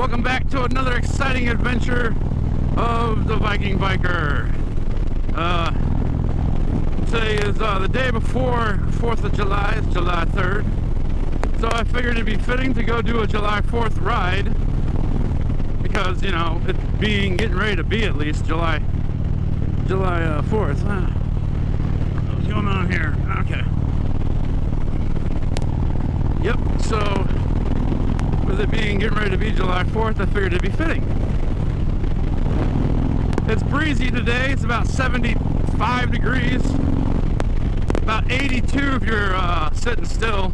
Welcome back to another exciting adventure of the Viking Biker. Today is the day before 4th of July. It's July 3rd. So I figured it'd be fitting to go do a July 4th ride. Because, you know, it getting ready to be at least July 4th. What's going on here? Okay. Yep, so with it getting ready to be July 4th, I figured it'd be fitting. It's breezy today. It's about 75 degrees. About 82 if you're sitting still.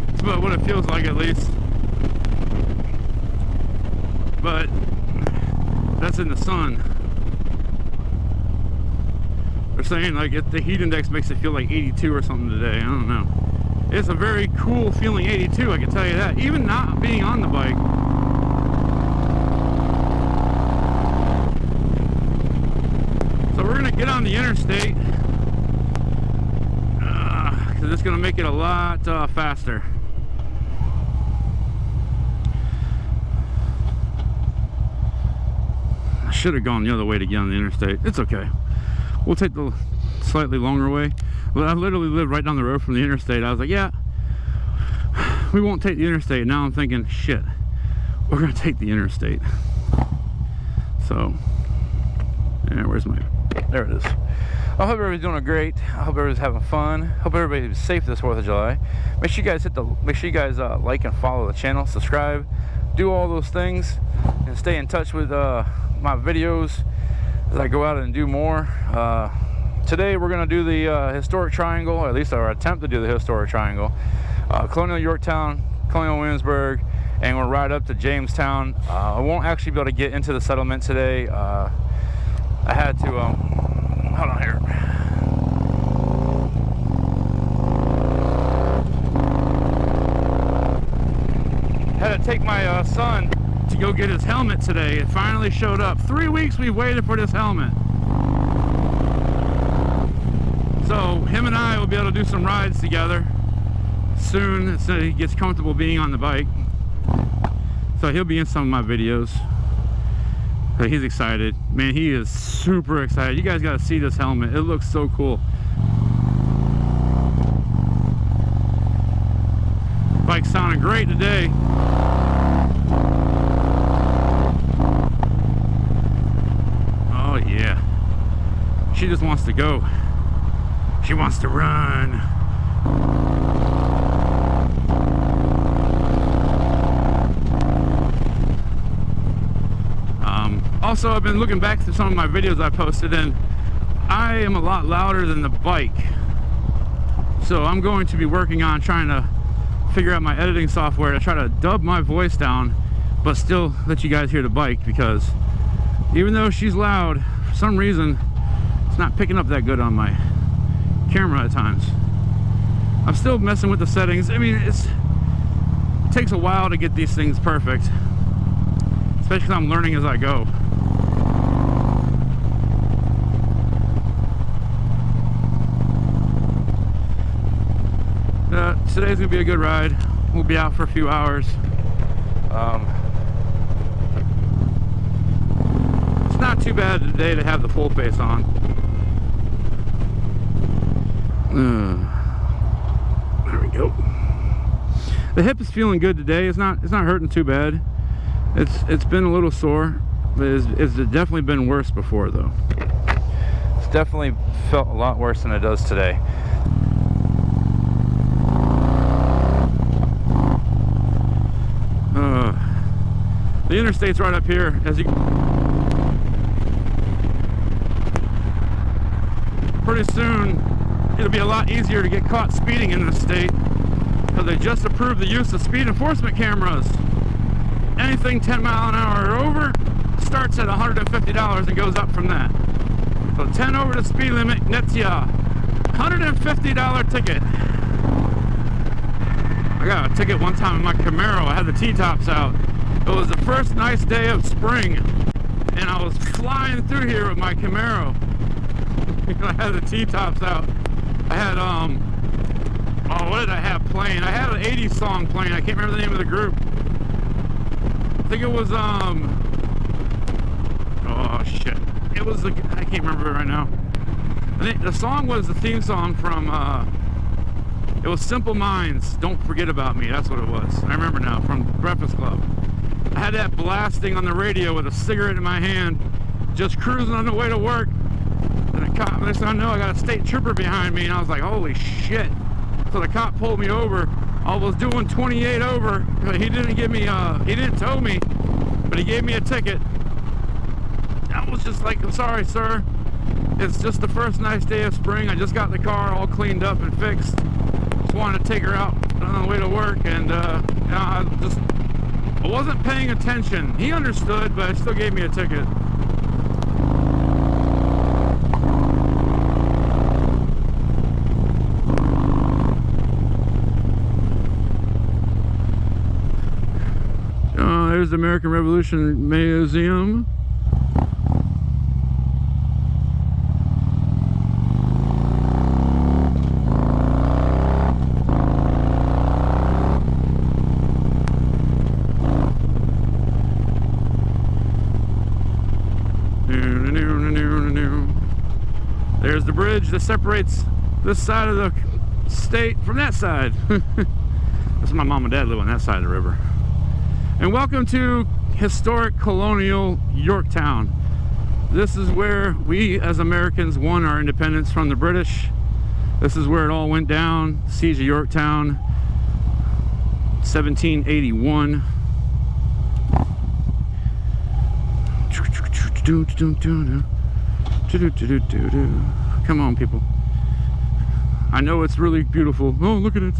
That's about what it feels like, at least. But that's in the sun. They're saying like the heat index makes it feel like 82 or something today. I don't know. It's a very cool feeling 82, I can tell you that. Even not being on the bike. So we're gonna get on the interstate because it's gonna make it a lot faster. I should have gone the other way to get on the interstate. It's okay. We'll take the slightly longer way. Well, I literally live right down the road from the interstate. I was like, yeah, we won't take the interstate. Now I'm thinking, shit, we're gonna take the interstate. So, yeah, there it is. I hope everybody's doing great. I hope everybody's having fun. Hope everybody's safe this 4th of July. Make sure you guys like and follow the channel, subscribe, do all those things, and stay in touch with my videos as I go out and do more. Today we're going to do the historic triangle, or at least our attempt to do the historic triangle. Colonial Yorktown, Colonial Williamsburg, and we'll ride up to Jamestown. I won't actually be able to get into the settlement today. I had to, hold on here. Had to take my son to go get his helmet today. It finally showed up. 3 weeks we've waited for this helmet. So him and I will be able to do some rides together soon, so he gets comfortable being on the bike. So he'll be in some of my videos. But he's excited. Man, he is super excited. You guys got to see this helmet. It looks so cool. Bike's sounding great today. Oh yeah. She just wants to go. She wants to run. Also, I've been looking back through some of my videos I posted, and I am a lot louder than the bike. So I'm going to be working on trying to figure out my editing software to try to dub my voice down, but still let you guys hear the bike, because even though she's loud, for some reason, it's not picking up that good on my camera at times. I'm still messing with the settings. I mean, it takes a while to get these things perfect, especially because I'm learning as I go. Today's gonna be a good ride. We'll be out for a few hours. It's not too bad today to have the full face on. There we go. The hip is feeling good today. It's not hurting too bad. It's been a little sore, but it's definitely been worse before though. It's definitely felt a lot worse than it does today. The interstate's right up here. Pretty soon it'll be a lot easier to get caught speeding in this state, because they just approved the use of speed enforcement cameras. Anything 10 mile an hour or over starts at $150 and goes up from that. So 10 over the speed limit nets you a $150 ticket. I got a ticket one time in my Camaro. I had the T-tops out. It was the first nice day of spring, and I was flying through here with my Camaro. I had the T-tops out. I had, oh, what did I have playing? I had an 80s song playing. I can't remember the name of the group. think it was oh shit, it was the, I can't remember it right now. I think the song was the theme song from it was Simple Minds, Don't Forget About Me. That's what it was. I remember now, from Breakfast Club. I had that blasting on the radio with a cigarette in my hand, just cruising on the way to work. And the cop, next thing I know, I got a state trooper behind me, and I was like, holy shit. So the cop pulled me over. I was doing 28 over. He didn't give me, he didn't tow me, but he gave me a ticket. I was just like, I'm sorry, sir. It's just the first nice day of spring. I just got the car all cleaned up and fixed. Just wanted to take her out on the way to work, and you know, I wasn't paying attention. He understood, but he still gave me a ticket. There's the American Revolution Museum. There's the bridge that separates this side of the state from that side. That's where my mom and dad live, on that side of the river. And welcome to historic colonial Yorktown. This is where we as Americans won our independence from the British. This is where it all went down. Siege of Yorktown, 1781. Come on, people. I know it's really beautiful. Oh, look at it.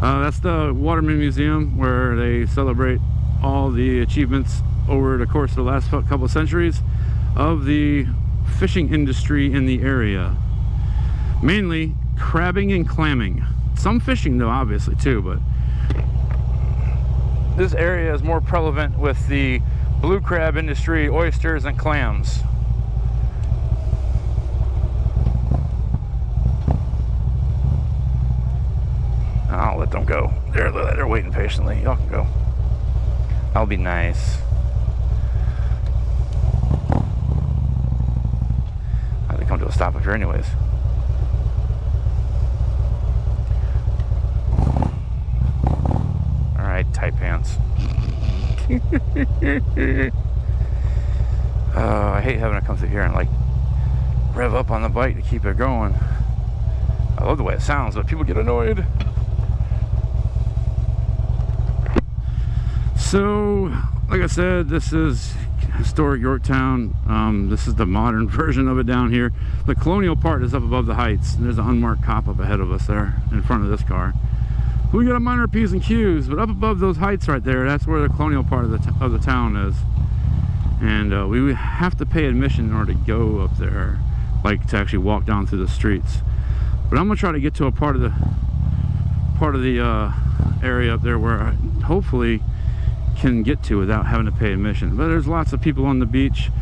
That's the Waterman Museum, where they celebrate all the achievements over the course of the last couple of centuries of the fishing industry in the area. Mainly crabbing and clamming. Some fishing though, obviously, too, but this area is more prevalent with the blue crab industry, oysters and clams. I'll let them go. They're waiting patiently. Y'all can go. I'll be nice. I had to come to a stop up here anyways. Alright, tight pants. I hate having to come through here and like rev up on the bike to keep it going. I love the way it sounds, but people get annoyed. So, like I said, this is historic Yorktown. This is the modern version of it down here. The colonial part is up above the heights. And there's an unmarked cop up ahead of us there in front of this car. We got a minor P's and Q's, but up above those heights right there, that's where the colonial part of the town is. And we have to pay admission in order to go up there, like to actually walk down through the streets. But I'm gonna try to get to a part of the area up there where I hopefully can get to without having to pay admission. But there's lots of people on the beach.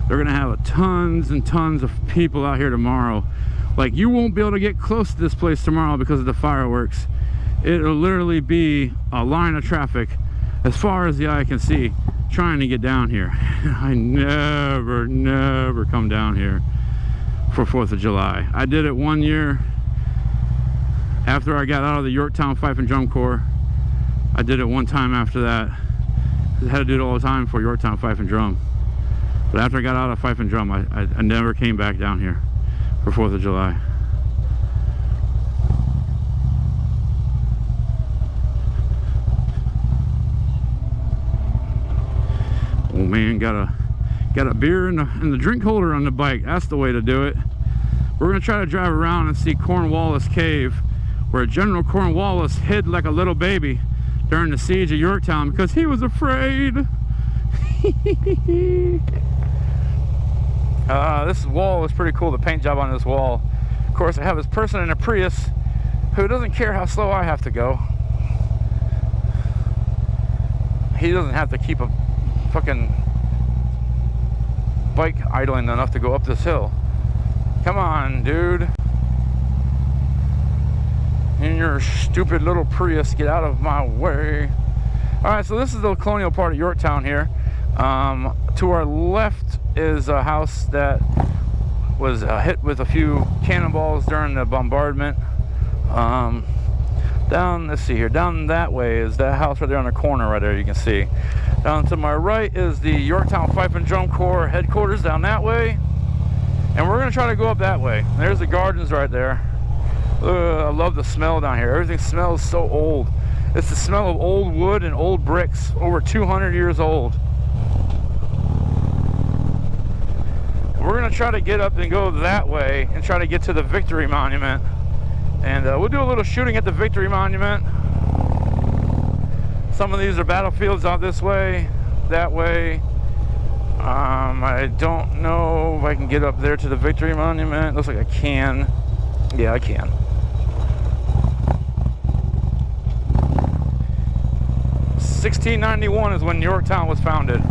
They're gonna have tons and tons of people out here tomorrow. Like, you won't be able to get close to this place tomorrow because of the fireworks. It'll literally be a line of traffic as far as the eye can see trying to get down here. I never come down here for 4th of July. I did it one year after I got out of the Yorktown Fife and Drum Corps. I did it one time after that. I had to do it all the time for Yorktown Fife and Drum. But after I got out of Fife and Drum, I never came back down here for 4th of July. Oh man, got a beer in the drink holder on the bike. That's the way to do it. We're gonna try to drive around and see Cornwallis Cave, where General Cornwallis hid like a little baby during the siege of Yorktown because he was afraid. This wall is pretty cool, the paint job on this wall. Of course, I have this person in a Prius who doesn't care how slow I have to go. He doesn't have to keep a fucking bike idling enough to go up this hill. Come on, dude. In your stupid little Prius, get out of my way. All right, so this is the colonial part of Yorktown here. To our left is a house that was hit with a few cannonballs during the bombardment. Let's see here, down that way is that house right there on the corner right there, you can see. Down to my right is the Yorktown Fife and Drum Corps headquarters down that way. And we're gonna try to go up that way. There's the gardens right there. I love the smell down here. Everything smells so old. It's the smell of old wood and old bricks, over 200 years old. We're gonna try to get up and go that way and try to get to the Victory Monument. And we'll do a little shooting at the Victory Monument. Some of these are battlefields out this way, that way. I don't know if I can get up there to the Victory Monument. Looks like I can. Yeah, I can. (1691) is when Yorktown was founded.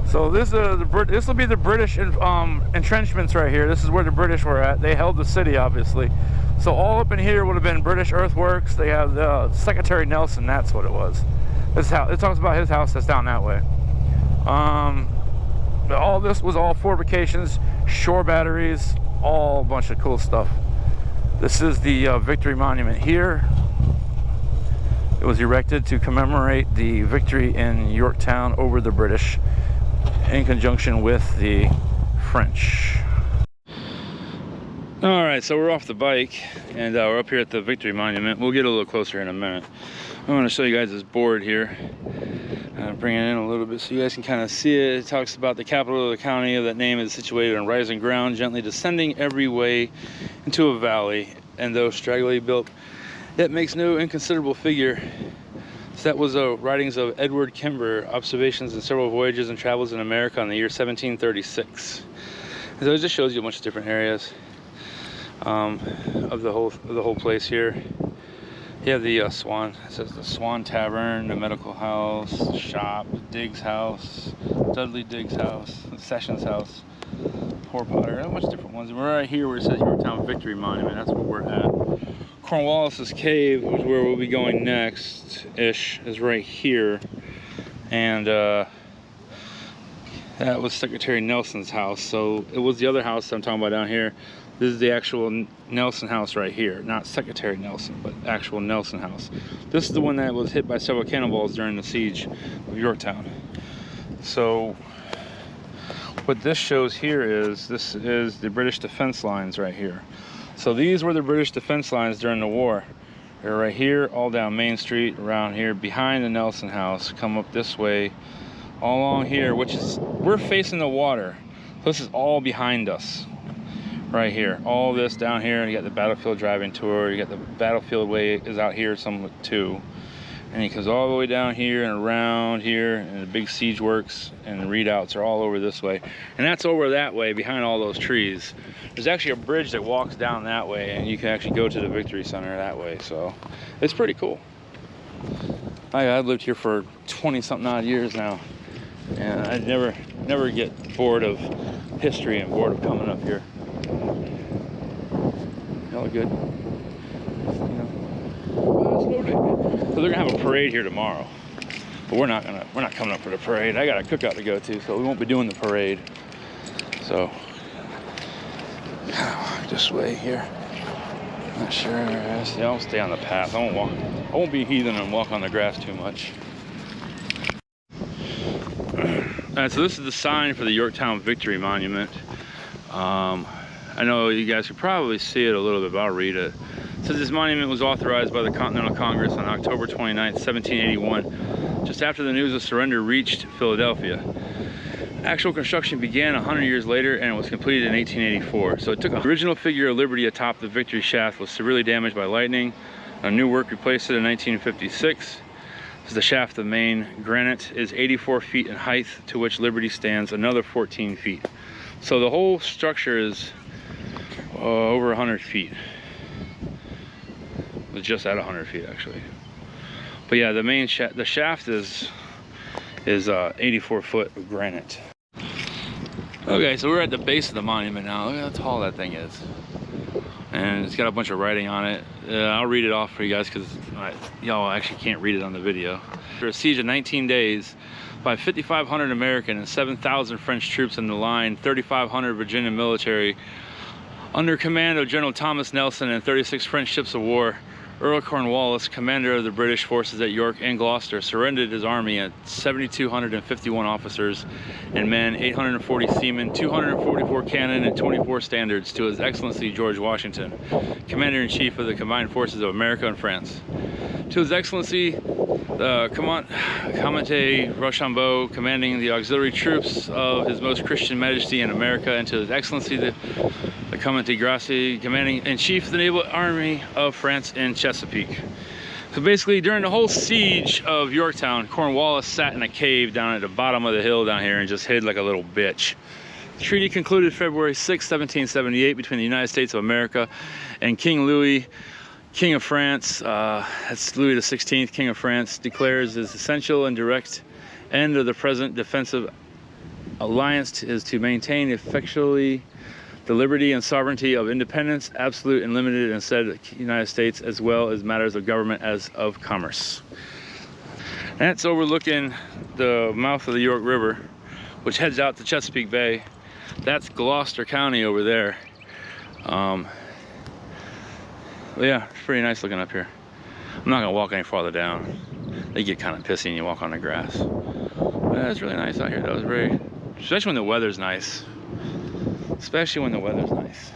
So this will be the British entrenchments right here. This is where the British were at. They held the city, obviously. So all up in here would have been British earthworks. They have Secretary Nelson. That's what it was. This house. It talks about his house that's down that way. All this was all fortifications, shore batteries, all a bunch of cool stuff. This is the Victory Monument here. It was erected to commemorate the victory in Yorktown over the British, in conjunction with the French. All right, so we're off the bike and we're up here at the Victory Monument. We'll get a little closer in a minute. I want to show you guys this board here. Bring it in a little bit so you guys can kind of see it. It talks about the capital of the county of that name is situated on rising ground, gently descending every way into a valley, and though straggly built, yet makes no inconsiderable figure. So that was writings of Edward Kimber, observations in several voyages and travels in America in the year 1736. So it just shows you a bunch of different areas of the whole place here. You have the Swan. It says the Swan Tavern, the Medical House, Shop, Diggs House, Dudley Diggs House, Sessions House, Poor Potter, a bunch of different ones. And we're right here where it says Yorktown Victory Monument. That's where we're at. Cornwallis's Cave, which is where we'll be going next-ish, is right here. And that was Secretary Nelson's house. So it was the other house I'm talking about down here. This is the actual Nelson house right here. Not Secretary Nelson, but actual Nelson house. This is the one that was hit by several cannonballs during the siege of Yorktown. So what this shows here is, this is the British defense lines right here. So these were the British defense lines during the war. They're right here, all down Main Street, around here, behind the Nelson house. Come up this way, all along here, which is, we're facing the water. This is all behind us, right here. All this down here, you got the battlefield driving tour, you got the battlefield way is out here some too. And it goes all the way down here and around here, and the big siege works and the readouts are all over this way. And that's over that way, behind all those trees. There's actually a bridge that walks down that way, and you can actually go to the Victory Center that way. So it's pretty cool. I've lived here for 20-something odd years now, and I never get bored of history and bored of coming up here. All good. So they're gonna have a parade here tomorrow, but we're not coming up for the parade. I got a cookout to go to, so we won't be doing the parade. So this way here. Not sure. Yeah, I'll stay on the path. I won't be heathen and walk on the grass too much. Alright, so this is the sign for the Yorktown Victory Monument. I know you guys could probably see it a little bit, but I'll read it. It says this monument was authorized by the Continental Congress on October 29, 1781, just after the news of surrender reached Philadelphia. Actual construction began 100 years later, and it was completed in 1884. So it took the original figure of Liberty atop the Victory shaft was severely damaged by lightning. A new work replaced it in 1956. The shaft of main granite is 84 feet in height, to which Liberty stands another 14 feet. So the whole structure is over 100 feet. It's just at 100 feet actually. But yeah, the main the shaft is 84 foot of granite. Okay, so we're at the base of the monument now. Look how tall that thing is. and it's got a bunch of writing on it. I'll read it off for you guys because y'all actually can't read it on the video. After a siege of 19 days by 5,500 American and 7,000 French troops in the line, 3,500 Virginia military under command of General Thomas Nelson and 36 French ships of war, Earl Cornwallis, commander of the British forces at York and Gloucester, surrendered his army at 7,251 officers and men, 840 seamen, 244 cannon, and 24 standards to His Excellency George Washington, Commander-in-Chief of the Combined Forces of America and France. To His Excellency, the Commandant Rochambeau, commanding the auxiliary troops of His Most Christian Majesty in America, and to His Excellency, the Commandant Grassi, Commander-in-Chief of the Naval Army of France in Chesapeake. So basically, during the whole siege of Yorktown, Cornwallis sat in a cave down at the bottom of the hill down here and just hid like a little bitch. The treaty concluded February 6, 1778 between the United States of America and King Louis, King of France. That's Louis XVI, King of France, declares his essential and direct end of the present defensive alliance is to maintain effectually the liberty and sovereignty of independence, absolute and limited in said United States, as well as matters of government as of commerce. That's overlooking the mouth of the York River, which heads out to Chesapeake Bay. That's Gloucester County over there. But yeah, it's pretty nice looking up here. I'm not gonna walk any farther down. They get kind of pissy when you walk on the grass. But yeah, it's really nice out here. That was very, especially when the weather's nice. Especially when the weather's nice.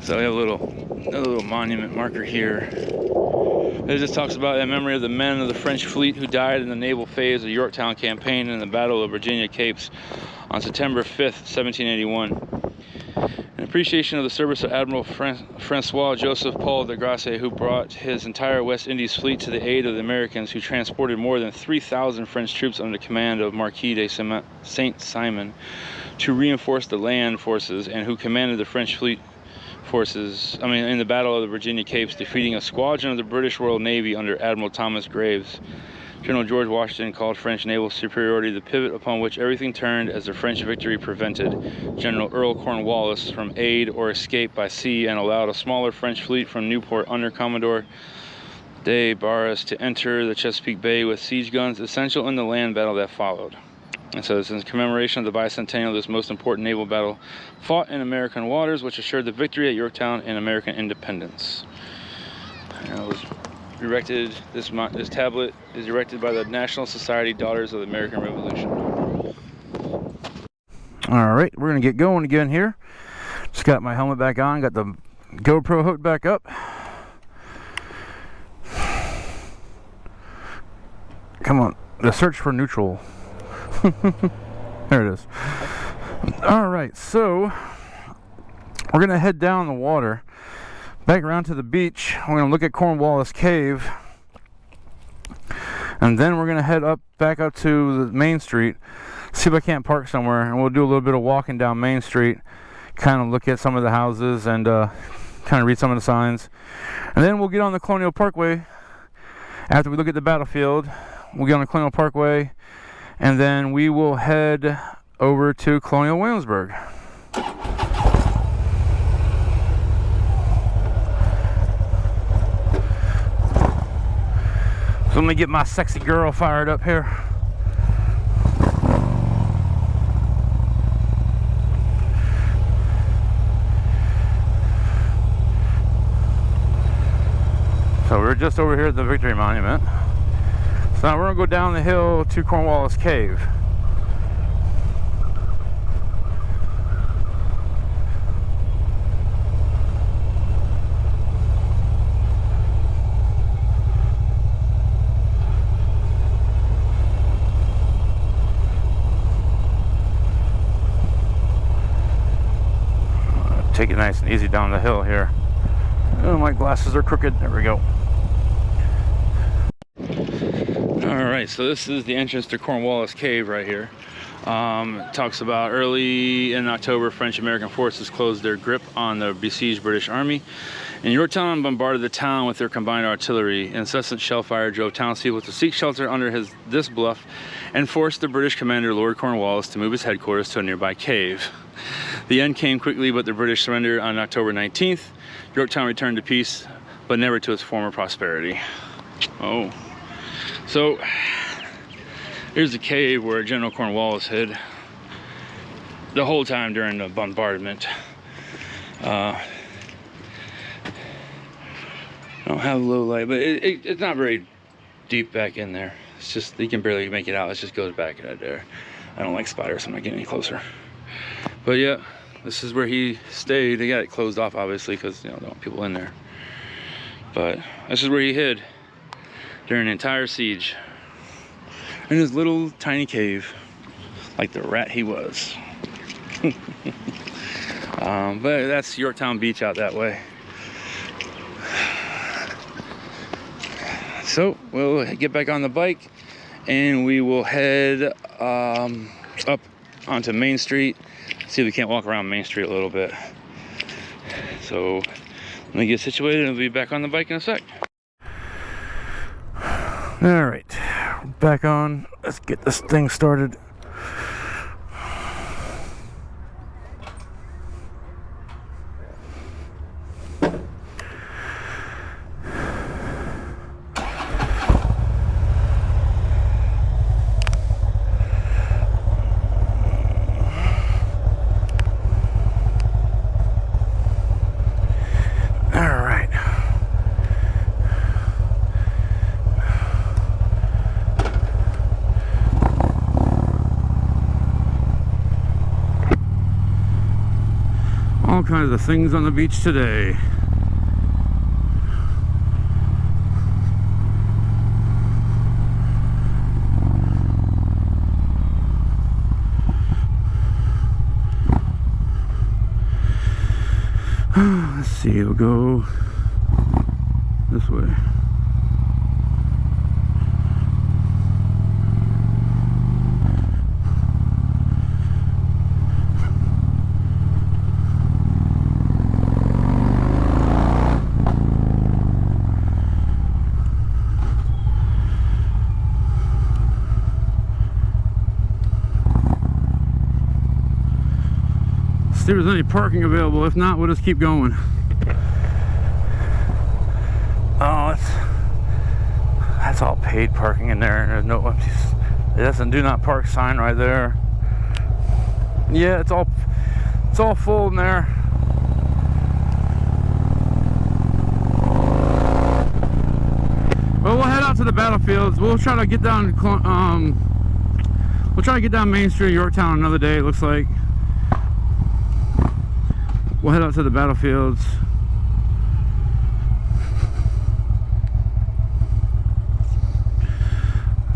So we have another little monument marker here. It just talks about the memory of the men of the French fleet who died in the naval phase of the Yorktown campaign and the Battle of Virginia Capes on September 5th, 1781. In appreciation of the service of Admiral Francois Joseph Paul de Grasse, who brought his entire West Indies fleet to the aid of the Americans, who transported more than 3,000 French troops under the command of Marquis de Saint-Simon to reinforce the land forces, and who commanded the French fleet forces, in the Battle of the Virginia Capes, defeating a squadron of the British Royal Navy under Admiral Thomas Graves. General George Washington called French naval superiority the pivot upon which everything turned, as the French victory prevented General Earl Cornwallis from aid or escape by sea and allowed a smaller French fleet from Newport under Commodore de Barras to enter the Chesapeake Bay with siege guns, essential in the land battle that followed. And so this is in commemoration of the bicentennial of this most important naval battle fought in American waters, which assured the victory at Yorktown and American independence. And it was erected, this tablet is erected by the National Society Daughters of the American Revolution. All right, we're gonna get going again here. Just got my helmet back on, got the GoPro hooked back up. Come on, the search for neutral. There it is. All right, so we're gonna head down the water back around to the beach. We're gonna look at Cornwallis Cave, and then we're gonna head back up to the Main Street, see if I can't park somewhere, and we'll do a little bit of walking down Main Street, kind of look at some of the houses and kind of read some of the signs, and then we'll get on the Colonial Parkway. After we look at the battlefield, we'll get on the Colonial Parkway, and then we will head over to Colonial Williamsburg. So let me get my sexy girl fired up here. So we're just over here at the Victory Monument. So now we're gonna go down the hill to Cornwallis Cave. Take it nice and easy down the hill here. Oh, my glasses are crooked. There we go. Alright, so this is the entrance to Cornwallis Cave right here. It talks about early in October, French-American forces closed their grip on the besieged British army. And Yorktown bombarded the town with their combined artillery. Incessant shell fire drove townspeople to seek shelter under this bluff and forced the British commander, Lord Cornwallis, to move his headquarters to a nearby cave. The end came quickly, but the British surrendered on October 19th. Yorktown returned to peace, but never to its former prosperity. Oh, so here's the cave where General Cornwallis hid the whole time during the bombardment. I don't have a low light, but it's not very deep back in there. It's just, you can barely make it out. It just goes back in there. I don't like spiders, so I'm not getting any closer. But yeah, this is where he stayed. They got it closed off, obviously, because, you know, they don't want people in there. But this is where he hid during the entire siege, in his little tiny cave, like the rat he was. But that's Yorktown Beach out that way. So we'll get back on the bike and we will head up onto Main Street, see if we can't walk around Main Street a little bit. So let me get situated and we'll be back on the bike in a sec. All right, back on. Let's get this thing started. All kinds of things on the beach today. Let's see, we'll go this way. See if there's any parking available. If not, we'll just keep going. Oh, that's all paid parking in there. There's no, that's a do not park sign right there. Yeah, it's all full in there. Well, we'll head out to the battlefields. We'll try to get down. We'll try to get down Main Street, Yorktown, another day. It looks like. We'll head out to the battlefields.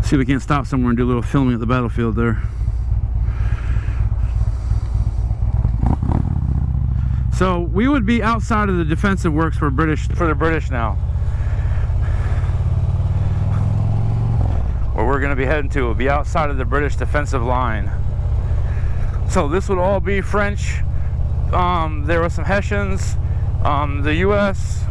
See if we can't stop somewhere and do a little filming at the battlefield there. So we would be outside of the defensive works for the British now. Where we're going to be heading to will be outside of the British defensive line. So this would all be French. There were some Hessians, the U.S.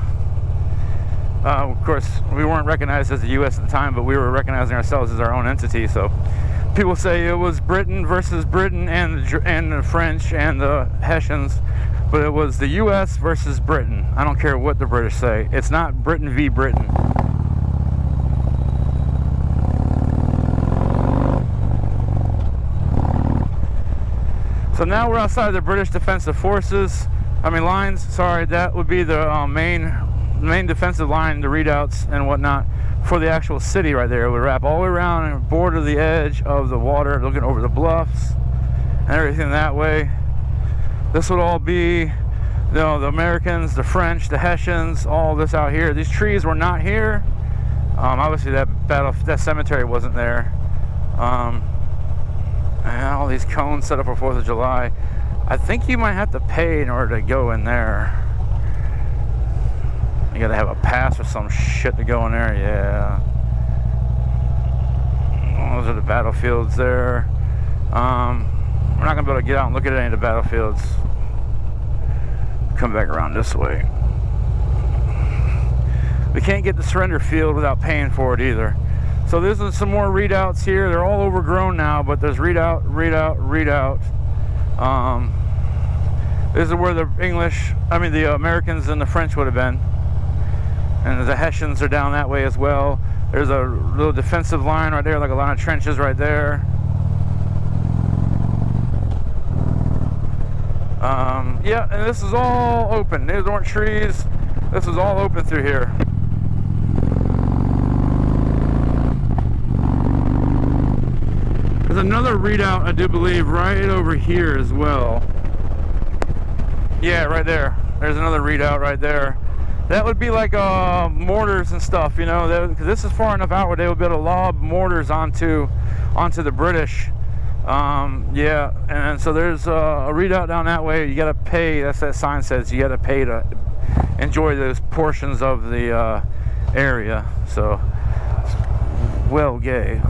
Of course, we weren't recognized as the U.S. at the time, but we were recognizing ourselves as our own entity. So people say it was Britain versus Britain and the French and the Hessians, but it was the U.S. versus Britain. I don't care what the British say. It's not Britain v. Britain. So now we're outside the British defensive forces. Lines. Sorry, that would be the main defensive line, the redoubts and whatnot for the actual city right there. It would wrap all the way around and border the edge of the water, looking over the bluffs and everything that way. This would all be, you know, the Americans, the French, the Hessians, all this out here. These trees were not here. Obviously that cemetery wasn't there. And all these cones set up for 4th of July. I think you might have to pay in order to go in there. You gotta have a pass or some shit to go in there, yeah. Those are the battlefields there. We're not gonna be able to get out and look at any of the battlefields. Come back around this way. We can't get the surrender field without paying for it either. So there's some more readouts here. They're all overgrown now, but there's readout. This is where the the Americans and the French would have been. And the Hessians are down that way as well. There's a little defensive line right there, like a line of trenches right there. Yeah, and this is all open. There weren't trees. This is all open through here. There's another readout, I do believe, right over here as well. Yeah, right there. There's another readout right there. That would be like mortars and stuff, you know, because this is far enough out where they would be able to lob mortars onto the British. Yeah, and so there's a readout down that way. You got to pay. That's that sign says you got to pay to enjoy those portions of the area. So, well, gay.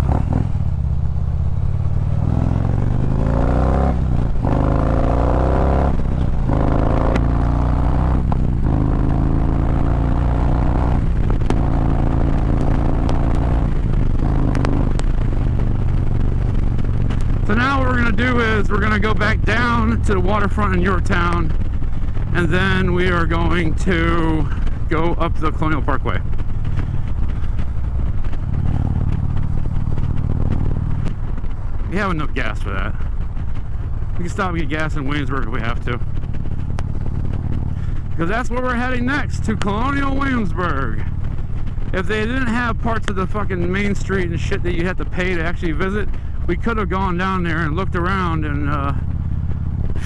So now what we're going to do is we're going to go back down to the waterfront in Yorktown, and then we are going to go up the Colonial Parkway. We have enough gas for that. We can stop and get gas in Williamsburg if we have to. Because that's where we're heading next, to Colonial Williamsburg. If they didn't have parts of the fucking main street and shit that you had to pay to actually visit, we could have gone down there and looked around and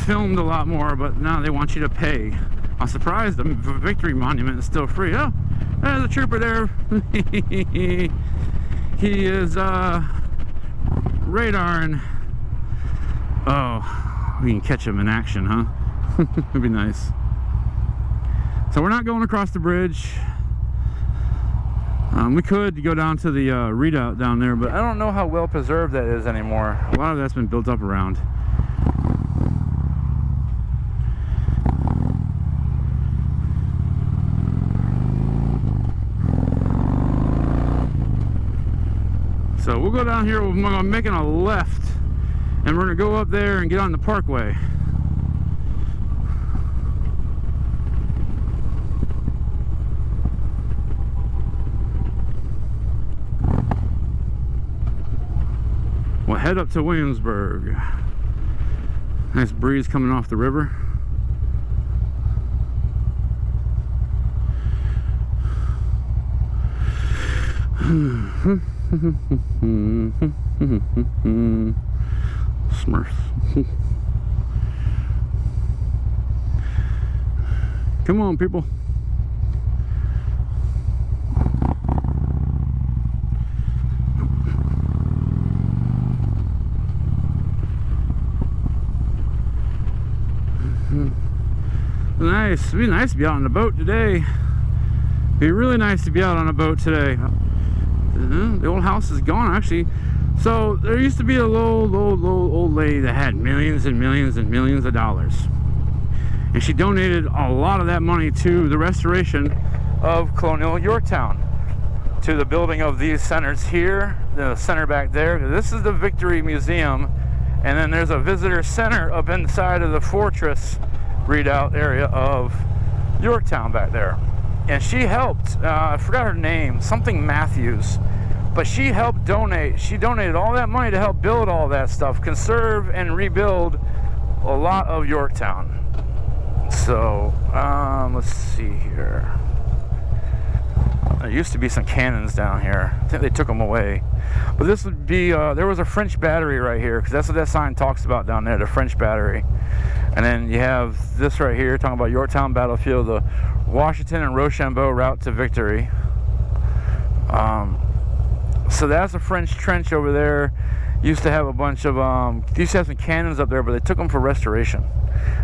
filmed a lot more, but now they want you to pay. I'm surprised the Victory Monument is still free. Oh, there's a trooper there. He is radaring. Oh, we can catch him in action, huh? It'd be nice. So we're not going across the bridge. We could go down to the readout down there, but I don't know how well preserved that is anymore. A lot of that's been built up around. So we'll go down here. We're making a left, and we're going to go up there and get on the parkway. We'll head up to Williamsburg. Nice breeze coming off the river. Smurfs. Come on, people. Nice. It'd be nice to be out on the boat today. It'd be really nice to be out on a boat today. The old house is gone, actually. So there used to be a old lady that had millions and millions and millions of dollars, and she donated a lot of that money to the restoration of Colonial Yorktown, to the building of these centers here, the center back there. This is the Victory Museum, and then there's a visitor center up inside of the fortress readout area of Yorktown back there. And she helped, I forgot her name, something Matthews, but she helped donate. She donated all that money to help build all that stuff, conserve and rebuild a lot of Yorktown. So let's see here. There used to be some cannons down here. I think they took them away. But this would be, there was a French battery right here, because that's what that sign talks about down there, the French battery. And then you have this right here, talking about Yorktown Battlefield, the Washington and Rochambeau route to victory. So that's a French trench over there. Used to have a bunch of, used to have some cannons up there, but they took them for restoration.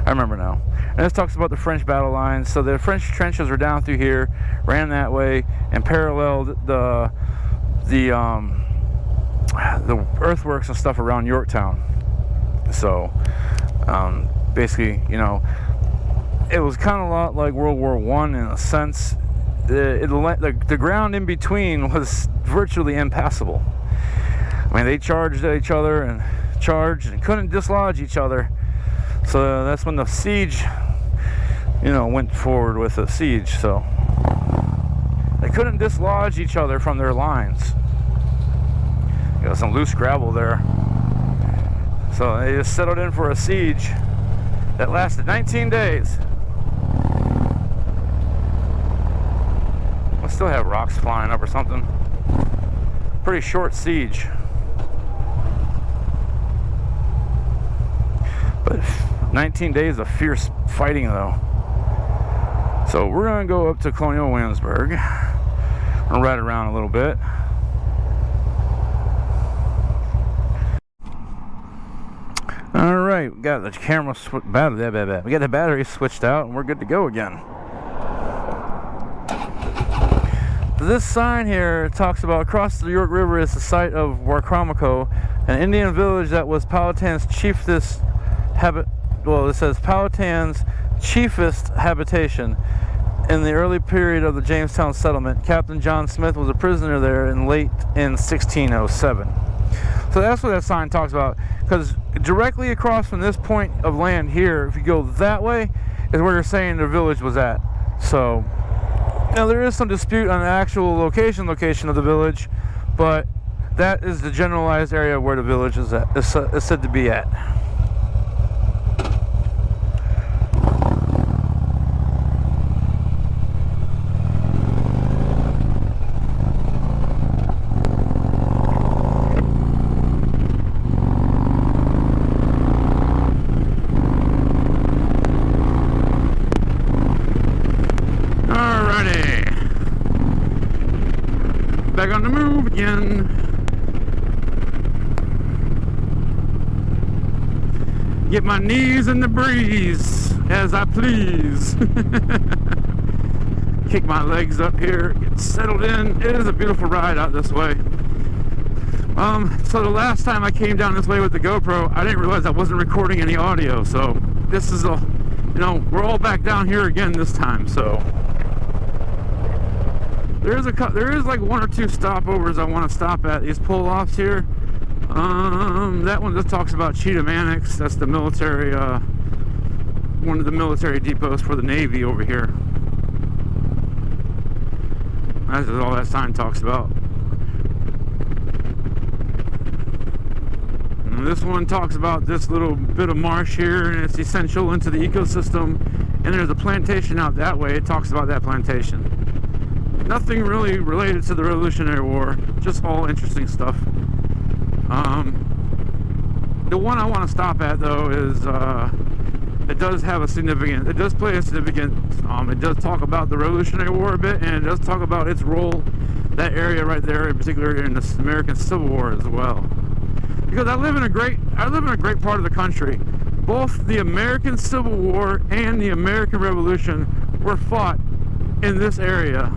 I remember now. And this talks about the French battle lines. So the French trenches were down through here, ran that way, and paralleled the earthworks and stuff around Yorktown. So basically, you know, it was kind of a lot like World War I in a sense. The ground in between was virtually impassable. I mean, they charged at each other and charged and couldn't dislodge each other. So that's when the siege you know, went forward with a siege. So they couldn't dislodge each other from their lines. Got some loose gravel there. So they just settled in for a siege that lasted 19 days. We'll still have rocks flying up or something. Pretty short siege. But 19 days of fierce fighting though. So we're gonna go up to Colonial Williamsburg and ride around a little bit. All right, we got the camera we got the battery switched out, and we're good to go again. This sign here talks about across the York River is the site of Warkramaco, an Indian village that was Powhatan's chiefest it says Powhatan's chiefest habitation in the early period of the Jamestown settlement. Captain John Smith was a prisoner there in 1607. So that's what that sign talks about, because directly across from this point of land here, if you go that way, is where they're saying the village was at. So now there is some dispute on the actual location of the village, but that is the generalized area where the village is said to be at. Back on the move again. Get my knees in the breeze as I please. Kick my legs up here, get settled in. It is a beautiful ride out this way. So the last time I came down this way with the GoPro, I didn't realize I wasn't recording any audio. So this is we're all back down here again this time. So there is like one or two stopovers I want to stop at. These pull-offs here. That one just talks about Cheatham Annex. That's the military, one of the military depots for the Navy over here. That's all that sign talks about. And this one talks about this little bit of marsh here, and it's essential into the ecosystem. And there's a plantation out that way. It talks about that plantation. Nothing really related to the Revolutionary War, just all interesting stuff. The one I want to stop at though is it does play a significant, it does talk about the Revolutionary War a bit, and it does talk about its role, that area right there in particular, in the American Civil War as well. Because I live in a great part of the country. Both the American Civil War and the American Revolution were fought in this area.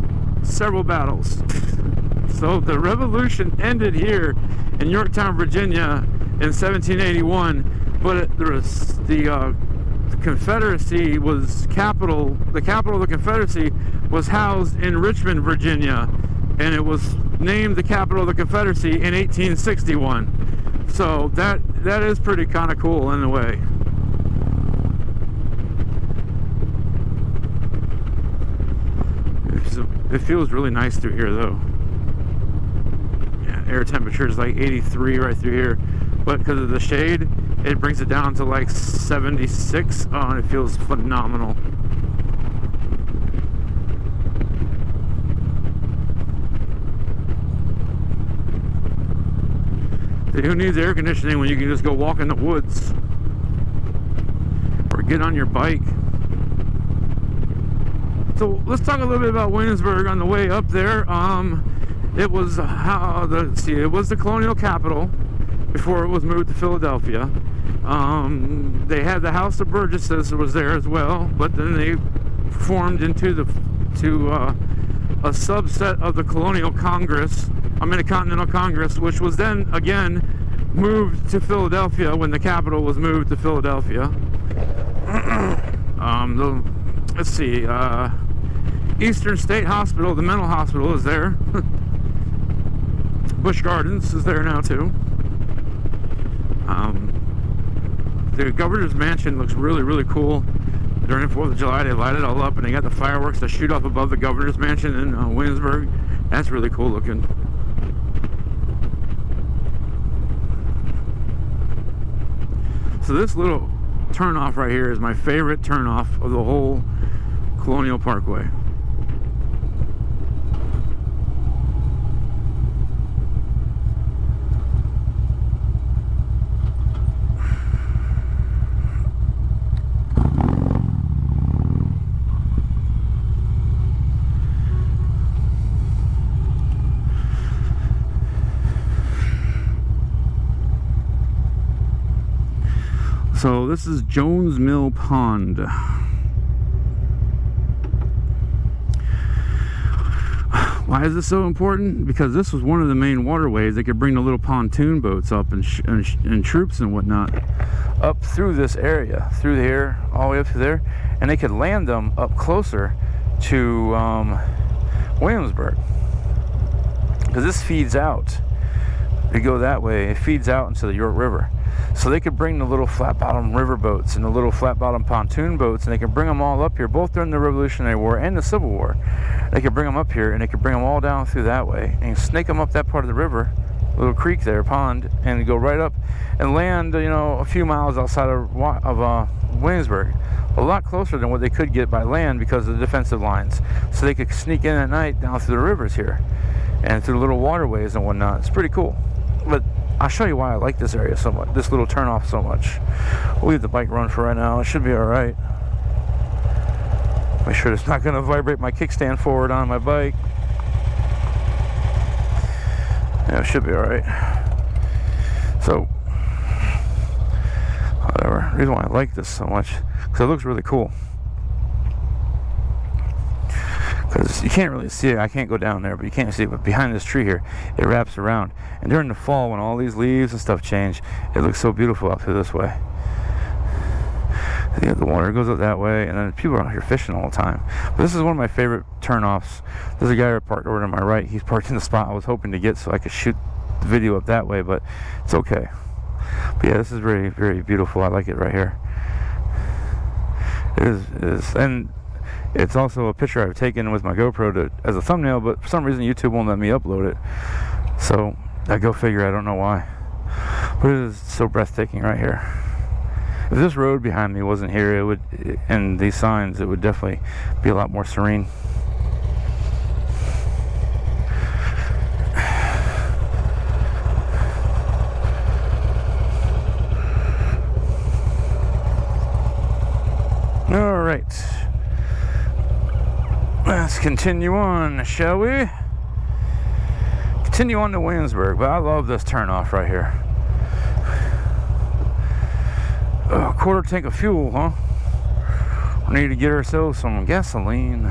Several battles. So the revolution ended here in Yorktown, Virginia in 1781, but the Confederacy was the capital of the Confederacy was housed in Richmond, Virginia, and it was named the capital of the Confederacy in 1861. So that is pretty kind of cool in a way. It feels really nice through here though. Yeah, air temperature is like 83 right through here, but because of the shade, it brings it down to like 76. Oh, and it feels phenomenal. So who needs air conditioning when you can just go walk in the woods or get on your bike? So let's talk a little bit about Williamsburg on the way up there. It was the colonial capital before it was moved to Philadelphia. They had the House of Burgesses was there as well, but then they formed into a subset of the Continental Congress, which was then again moved to Philadelphia when the capital was moved to Philadelphia. Let's see. Eastern State Hospital, the mental hospital, is there. Busch Gardens is there now too. The governor's mansion looks really, really cool. during the 4th of July, they light it all up, and they got the fireworks that shoot up above the governor's mansion in Williamsburg. That's really cool looking. So this little turnoff right here is my favorite turnoff of the whole Colonial Parkway. So this is Jones Mill Pond. Why is this so important? Because this was one of the main waterways. They could bring the little pontoon boats up and troops and whatnot up through this area, through here, all the way up to there, and they could land them up closer to Williamsburg, because this feeds out. They go that way. It feeds out into the York River. So they could bring the little flat bottom river boats and the little flat bottom pontoon boats, and they could bring them all up here, both during the Revolutionary War and the Civil War. They could bring them up here, and they could bring them all down through that way and snake them up that part of the river, little creek there, pond, and go right up and land, you know, a few miles outside of Williamsburg. A lot closer than what they could get by land because of the defensive lines. So they could sneak in at night down through the rivers here and through the little waterways and whatnot. It's pretty cool. But I'll show you why I like this area so much, this little turnoff so much. We'll leave the bike run for right now. It should be alright. Make sure it's not going to vibrate my kickstand forward on my bike. Yeah, it should be alright. So, whatever. The reason why I like this so much, because it looks really cool. Because you can't really see it. I can't go down there, but you can't see it. But behind this tree here, it wraps around. And during the fall, when all these leaves and stuff change, it looks so beautiful out through this way. The water goes up that way, and then people are out here fishing all the time. But this is one of my favorite turnoffs. There's a guy parked over to my right. He's parked in the spot I was hoping to get so I could shoot the video up that way, but it's okay. But yeah, this is very, very beautiful. I like it right here. It is. And it's also a picture I've taken with my GoPro as a thumbnail, but for some reason YouTube won't let me upload it. So I go figure, I don't know why. But it is so breathtaking right here. If this road behind me wasn't here, it would, and these signs, it would definitely be a lot more serene. All right. Let's continue on, shall we? Continue on to Williamsburg, but I love this turnoff right here. A quarter tank of fuel, huh? We need to get ourselves some gasoline.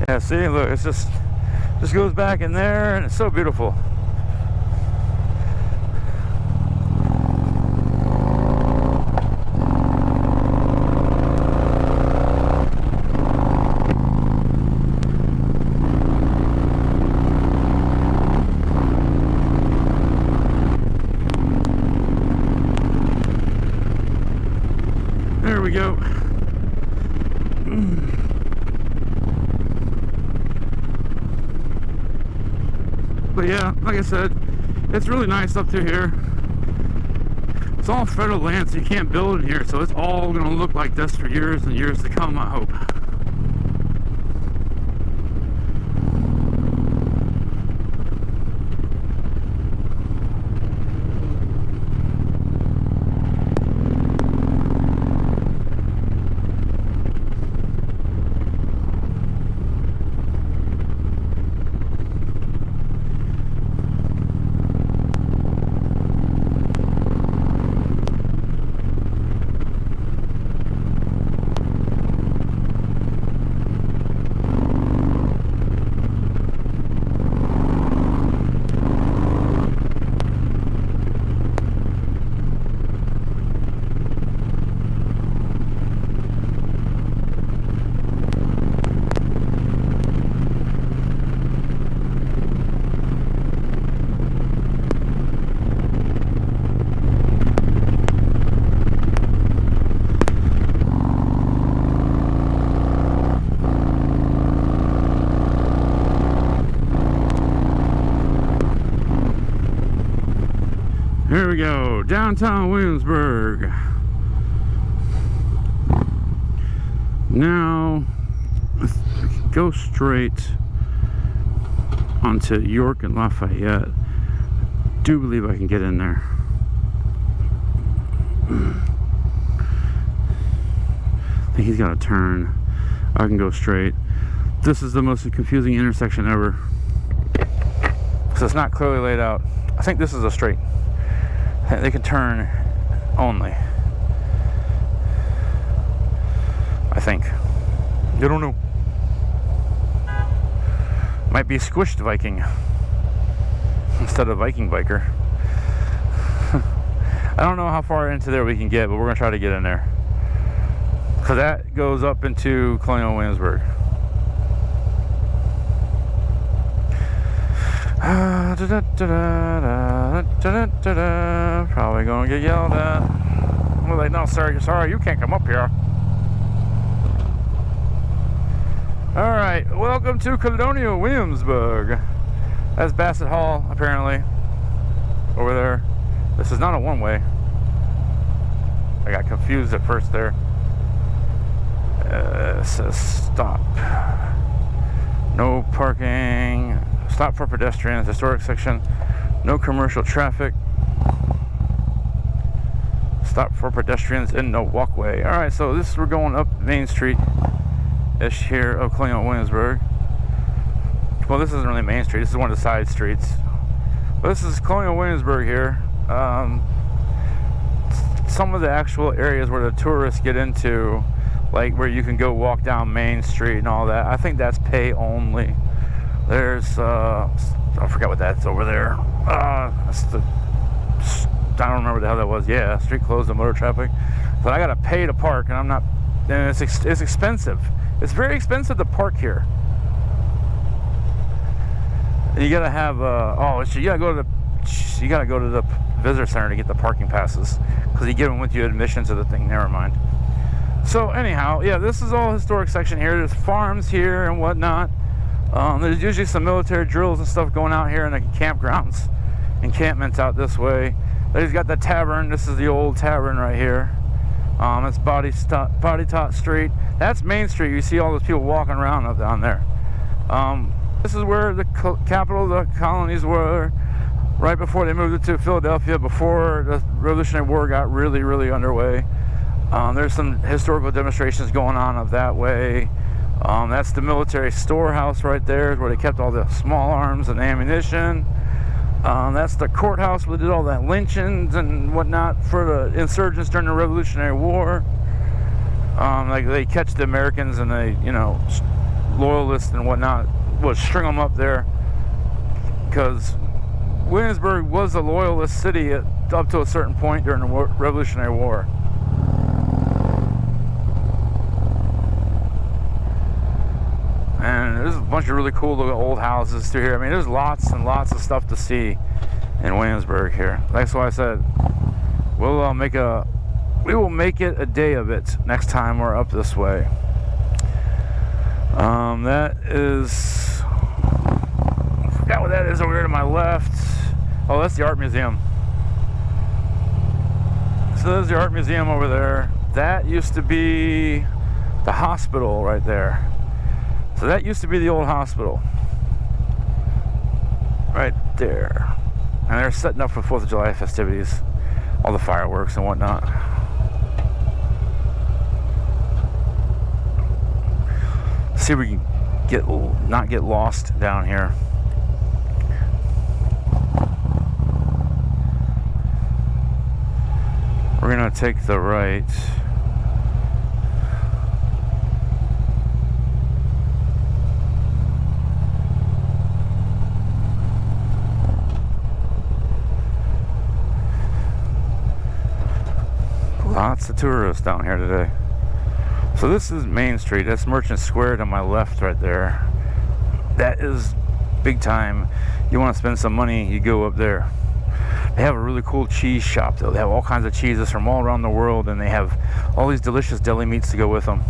Yeah, see, look, it's just goes back in there, and it's so beautiful. There we go. But yeah, like I said, it's really nice up through here. It's all federal land, so you can't build in here, so it's all going to look like this for years and years to come, I hope. downtown Williamsburg. Now, let's go straight onto York and Lafayette. Do believe I can get in there. I think he's got to turn. I can go straight. This is the most confusing intersection ever, because it's not clearly laid out. I think this is a straight. They can turn only. I think. I don't know. Might be squished Viking instead of Viking biker. I don't know how far into there we can get, but we're gonna try to get in there, because that goes up into Colonial Williamsburg. Probably gonna get yelled at. We're like, no, sir, sorry, you can't come up here. Alright, welcome to Colonial Williamsburg. That's Bassett Hall, apparently. Over there. This is not a one-way. I got confused at first there. It says stop. No parking. Stop for pedestrians. Historic section. No commercial traffic. Stop for pedestrians and no walkway. Alright, so this we're going up Main Street-ish here of Colonial Williamsburg. Well, this isn't really Main Street. This is one of the side streets. But this is Colonial Williamsburg here. Some of the actual areas where the tourists get into, like where you can go walk down Main Street and all that, I think that's pay only. There's I forgot what that's over there. That's the, I don't remember what the hell that was. Yeah, street closed and motor traffic. But I gotta pay to park, and I'm not. And it's expensive. It's very expensive to park here. You gotta have you gotta go to the visitor center to get the parking passes, because you give them with you admission to the thing. Never mind. So anyhow, yeah, this is all historic section here. There's farms here and whatnot. There's usually some military drills and stuff going out here in the campgrounds, encampments out this way. They've got the tavern. This is the old tavern right here. It's Body Tot Street. That's Main Street. You see all those people walking around up down there. This is where the capital of the colonies were, right before they moved it to Philadelphia, before the Revolutionary War got really, really underway. There's some historical demonstrations going on up that way. That's the military storehouse right there, where they kept all the small arms and ammunition. That's the courthouse where they did all that lynchings and whatnot for the insurgents during the Revolutionary War. Like they catch the Americans and they, loyalists and whatnot, would string them up there, because Williamsburg was a loyalist city up to a certain point during the Revolutionary War. And there's a bunch of really cool little old houses through here. I mean, there's lots and lots of stuff to see in Williamsburg here. That's why I said we will make it a day of it next time we're up this way. That is, I forgot what that is over here to my left. Oh, that's the art museum. So there's the art museum over there. That used to be the hospital right there. So that used to be the old hospital. Right there. And they're setting up for 4th of July festivities. All the fireworks and whatnot. See if we can not get lost down here. We're gonna take the right. Lots of tourists down here today. So this is Main Street. That's Merchant Square to my left right there. That is big time. You want to spend some money, you go up there. They have a really cool cheese shop though. They have all kinds of cheeses from all around the world, and they have all these delicious deli meats to go with them.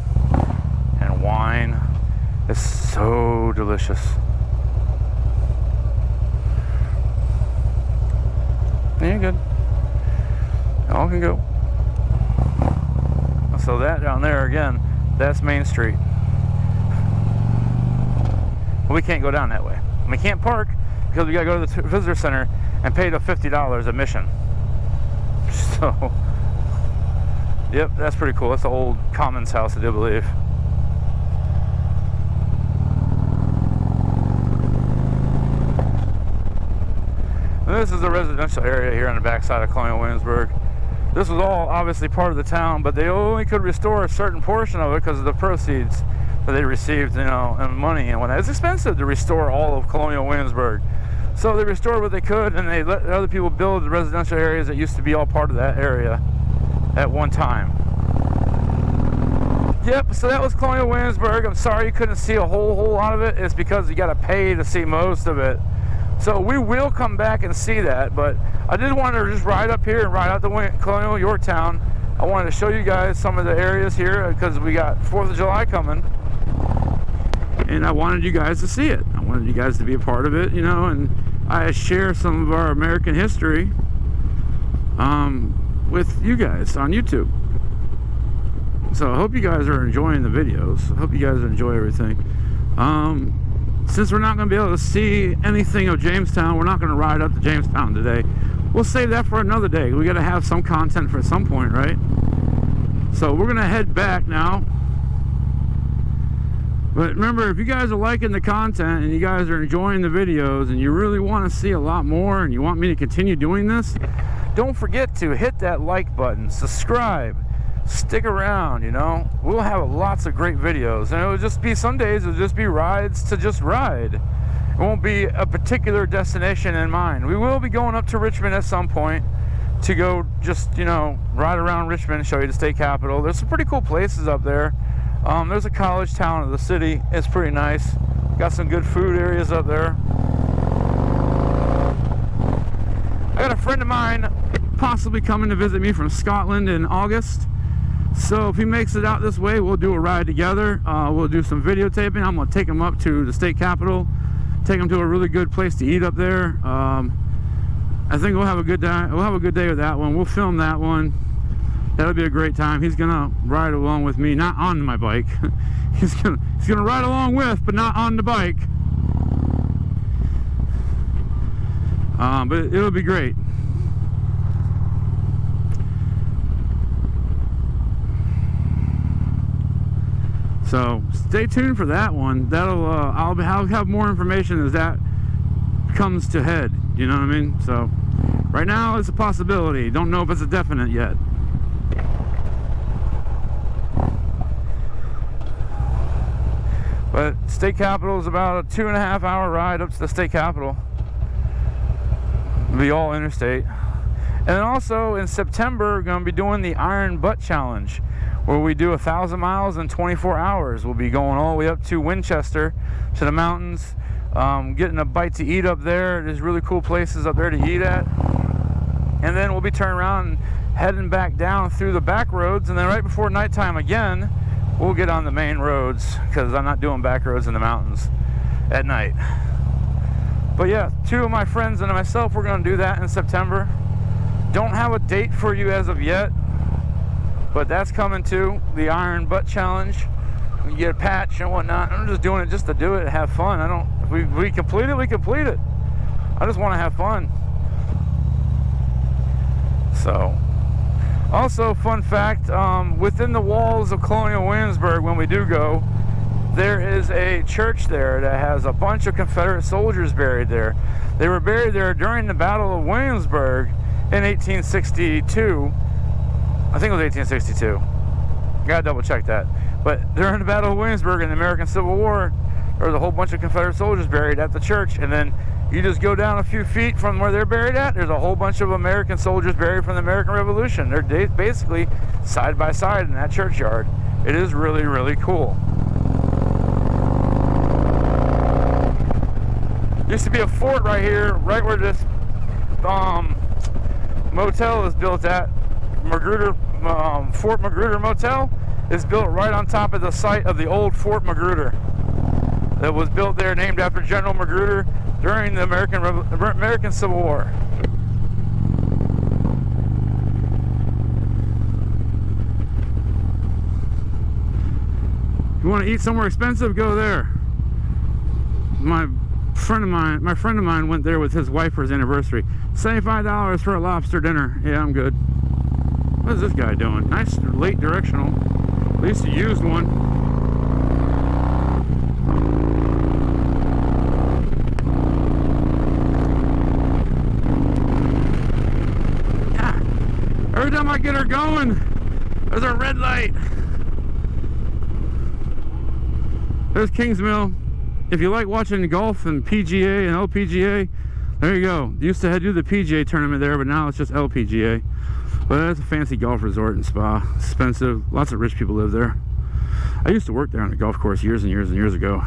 And wine. It's so delicious. Yeah, good. Y'all can go. So that down there again, that's Main Street. Well, we can't go down that way. We can't park because we gotta go to the visitor center and pay the $50 admission. So, yep, that's pretty cool. That's the old Commons house, I do believe. And this is the residential area here on the backside of Colonial Williamsburg. This was all obviously part of the town, but they only could restore a certain portion of it because of the proceeds that they received, you know, and money and whatnot. It's expensive to restore all of Colonial Williamsburg. So they restored what they could, and they let other people build the residential areas that used to be all part of that area at one time. Yep, so that was Colonial Williamsburg. I'm sorry you couldn't see a whole lot of it. It's because you got to pay to see most of it. So we will come back and see that, but I did want to just ride up here and ride out the Colonial Yorktown. I wanted to show you guys some of the areas here because we got 4th of July coming. And I wanted you guys to see it. I wanted you guys to be a part of it, you know, and I share some of our American history with you guys on YouTube. So I hope you guys are enjoying the videos. I hope you guys enjoy everything. Since we're not going to be able to see anything of Jamestown, we're not going to ride up to Jamestown today. We'll save that for another day. We got to have some content for some point, right? So we're going to head back now. But remember, if you guys are liking the content and you guys are enjoying the videos and you really want to see a lot more and you want me to continue doing this, don't forget to hit that like button, subscribe, stick around, you know. We'll have lots of great videos, and it'll just be, some days it'll just be rides to just ride. It won't be a particular destination in mind. We will be going up to Richmond at some point to go just, you know, ride around Richmond, show you the state capitol. There's some pretty cool places up there. There's a college town of the city. It's pretty nice. Got some good food areas up there. I got a friend of mine possibly coming to visit me from Scotland in August. So if he makes it out this way, we'll do a ride together. We'll do some videotaping. I'm going to take him up to the state capitol, take him to a really good place to eat up there. I think we'll have a good day. We'll have a good day with that one. We'll film that one. That'll be a great time. He's gonna ride along with me, not on my bike. he's gonna ride along with, but not on the bike. But it'll be great. So stay tuned for that one. That'll I'll have more information as that comes to head. You know what I mean? So right now it's a possibility. Don't know if it's a definite yet. But state capitol is about a 2.5 hour ride up to the state capitol. It'll be all interstate. And then also in September, we're going to be doing the Iron Butt Challenge, where we do 1,000 miles in 24 hours. We'll be going all the way up to Winchester, to the mountains, getting a bite to eat up there. There's really cool places up there to eat at. And then we'll be turning around and heading back down through the back roads. And then right before nighttime again, we'll get on the main roads, because I'm not doing back roads in the mountains at night. But yeah, 2 of my friends and myself, we're going to do that in September. Don't have a date for you as of yet, but that's coming too, the Iron Butt Challenge. You get a patch and whatnot. I'm just doing it just to do it and have fun. If we complete it, we complete it. I just want to have fun. So, also, fun fact, within the walls of Colonial Williamsburg, when we do go, there is a church there that has a bunch of Confederate soldiers buried there. They were buried there during the Battle of Williamsburg in 1862. I think it was 1862. Gotta double check that. But during the Battle of Williamsburg in the American Civil War, there was a whole bunch of Confederate soldiers buried at the church. And then you just go down a few feet from where they're buried at, there's a whole bunch of American soldiers buried from the American Revolution. They're basically side by side in that churchyard. It is really, really cool. Used to be a fort right here, right where this motel is built at. Fort Magruder Motel is built right on top of the site of the old Fort Magruder that was built there, named after General Magruder during the American Civil War. want to eat somewhere expensive, go there. My friend of mine went there with his wife for his anniversary. $75 for a lobster dinner. Yeah, I'm good. What is this guy doing? Nice late directional. At least he used one. Yeah. Every time I get her going, there's a red light. There's Kingsmill. If you like watching golf and PGA and LPGA, there you go. Used to do the PGA tournament there, but now it's just LPGA. But it's a fancy golf resort and spa. Expensive. Lots of rich people live there. I used to work there on a golf course years and years and years ago.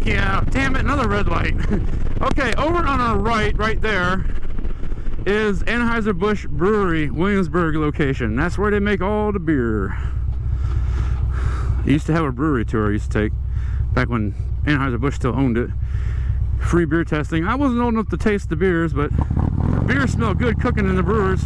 Yeah, damn it, another red light. Okay, over on our right there, is Anheuser-Busch Brewery, Williamsburg location. That's where they make all the beer. I used to have a brewery tour I used to take, back when Anheuser-Busch still owned it. Free beer testing. I wasn't old enough to taste the beers, but beer smelled good cooking in the brewers.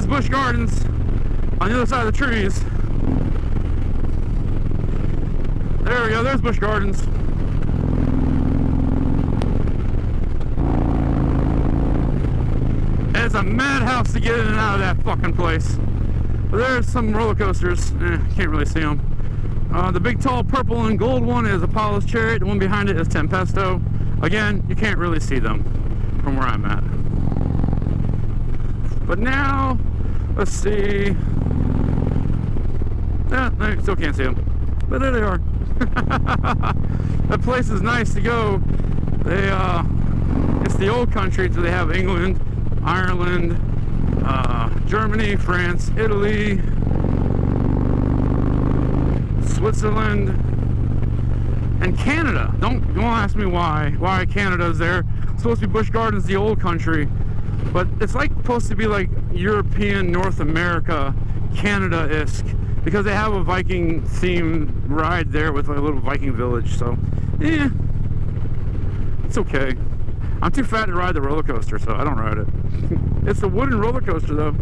Busch Gardens on the other side of the trees. There we go, there's Busch Gardens. And it's a madhouse to get in and out of that fucking place. But there's some roller coasters. Can't really see them. The big tall purple and gold one is Apollo's Chariot. The one behind it is Tempesto. Again, you can't really see them from where I'm at. But now, let's see. Yeah, I still can't see them. But there they are. That place is nice to go. It's the old country, so they have England, Ireland, Germany, France, Italy, Switzerland, and Canada. Don't ask me why Canada's there. It's supposed to be Busch Gardens, the old country. But it's like supposed to be like European North America, Canada-esque, because they have a Viking themed ride there with a little Viking village. So, yeah, it's okay. I'm too fat to ride the roller coaster, so I don't ride it. It's a wooden roller coaster, though.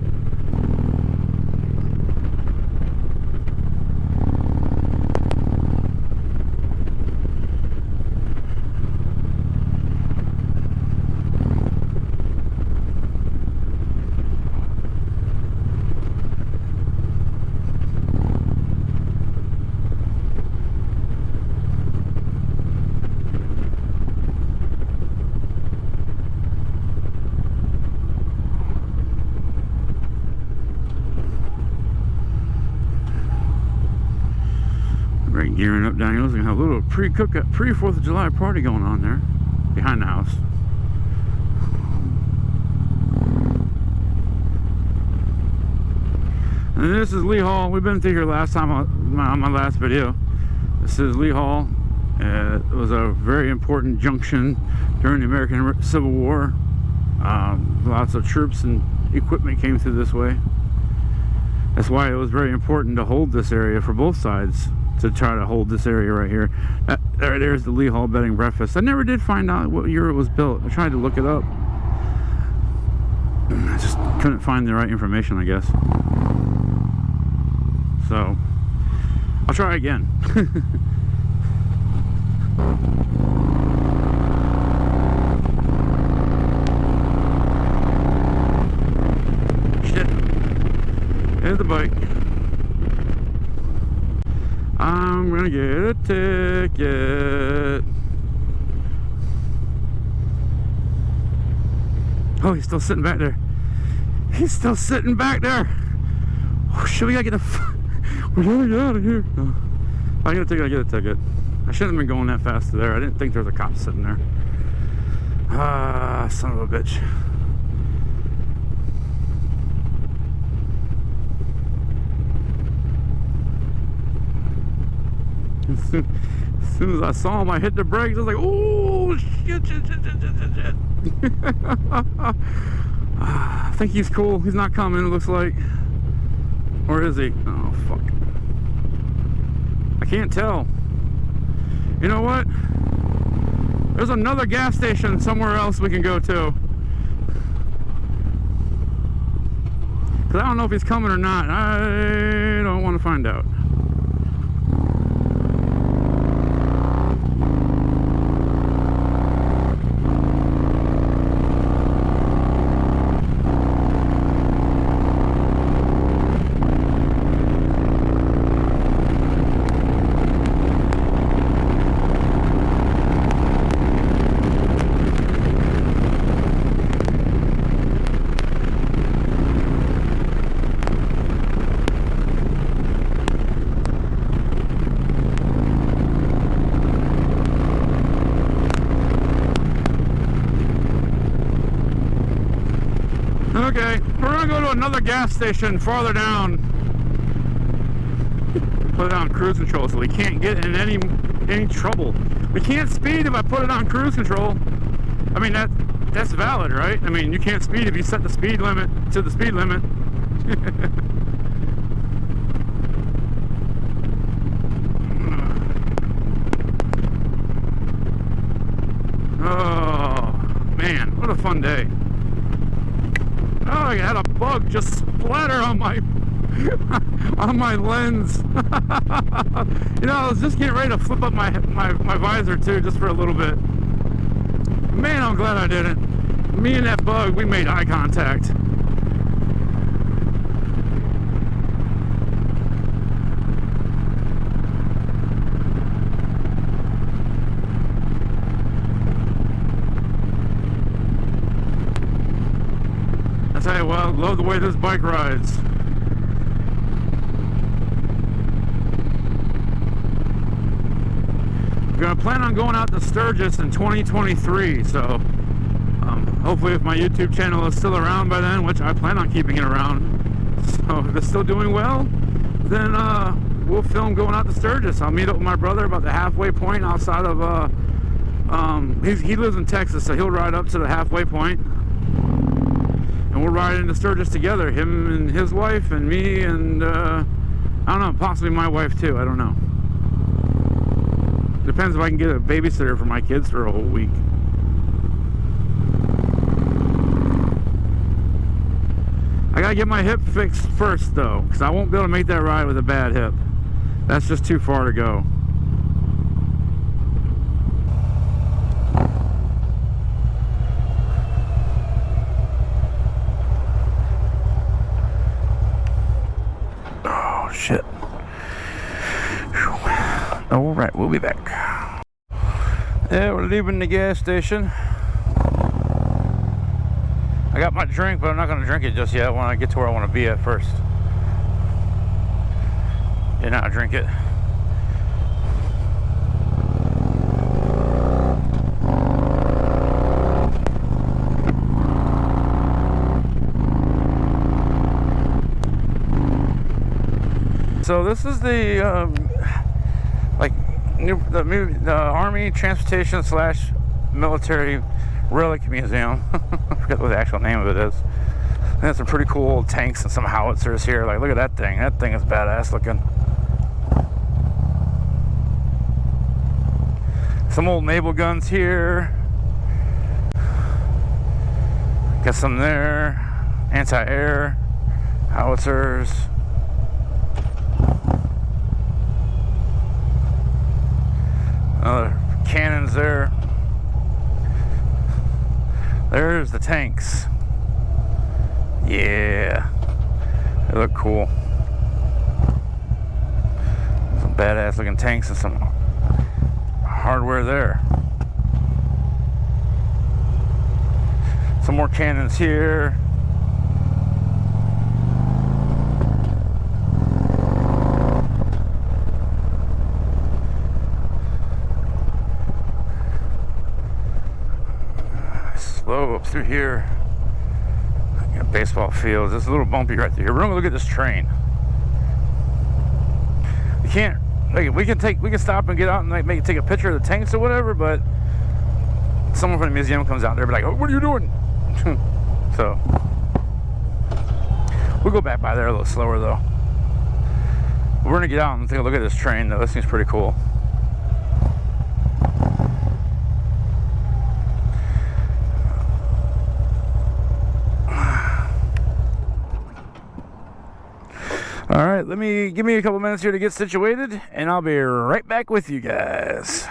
Gearing up down here. We're gonna have a little pre-4th of July party going on there behind the house. And this is Lee Hall. We've been through here last time on my last video. This is Lee Hall. It was a very important junction during the American Civil War. Lots of troops and equipment came through this way. That's why it was very important to hold this area for both sides, to try to hold this area right here. There's the Lee Hall Bed and Breakfast. I never did find out what year it was built. I tried to look it up. I just couldn't find the right information, I guess. So, I'll try again. Shit. There's the bike. I'm gonna get a ticket. Oh, he's still sitting back there. He's still sitting back there. Oh, shit, we gotta get we gotta get out of here. Oh, I get a ticket, I get a ticket. I shouldn't have been going that fast to there. I didn't think there was a cop sitting there. Ah, son of a bitch. As soon as I saw him, I hit the brakes. I was like, oh, shit. I think he's cool. He's not coming, it looks like. Or is he? Oh, fuck. I can't tell. You know what? There's another gas station somewhere else we can go to. Because I don't know if he's coming or not. I don't want to find out. Okay, we're gonna go to another gas station farther down. Put it on cruise control so we can't get in any trouble. We can't speed if I put it on cruise control. I mean, that's valid, right? I mean, you can't speed if you set the speed limit to the speed limit. Oh man, what a fun day. Oh, I had a bug just splatter on my on my lens. You know, I was just getting ready to flip up my visor too, just for a little bit. Man, I'm glad I didn't. Me and that bug, we made eye contact. I tell you what, I love the way this bike rides. I'm gonna plan on going out to Sturgis in 2023, so hopefully if my YouTube channel is still around by then, which I plan on keeping it around, so if it's still doing well, then we'll film going out to Sturgis. I'll meet up with my brother about the halfway point outside of he lives in Texas, so he'll ride up to the halfway point. And we'll ride into Sturgis together, him and his wife and me and, I don't know, possibly my wife too, I don't know. Depends if I can get a babysitter for my kids for a whole week. I gotta get my hip fixed first though, because I won't be able to make that ride with a bad hip. That's just too far to go. Shit. All right, we'll be back. Yeah, we're leaving the gas station. I got my drink, but I'm not gonna drink it just yet. When I get to where I want to be at first. And I'll drink it. So this is the the Army Transportation / Military Relic Museum. I forget what the actual name of it is. And there's some pretty cool old tanks and some howitzers here. Like, look at that thing. That thing is badass looking. Some old naval guns here. Got some there. Anti-air howitzers. Other cannons there. There's the tanks. Yeah, they look cool. Some badass looking tanks and some hardware there. Some more cannons here. slow up through here. Got baseball fields. It's a little bumpy right through here. We're gonna look at this train. We can't, like, we can stop and get out and like maybe take a picture of the tanks or whatever, but someone from the museum comes out there and be like, oh, what are you doing? So we'll go back by there a little slower though. We're gonna get out and take a look at this train though. This seems pretty cool. All right, give me a couple minutes here to get situated, and I'll be right back with you guys.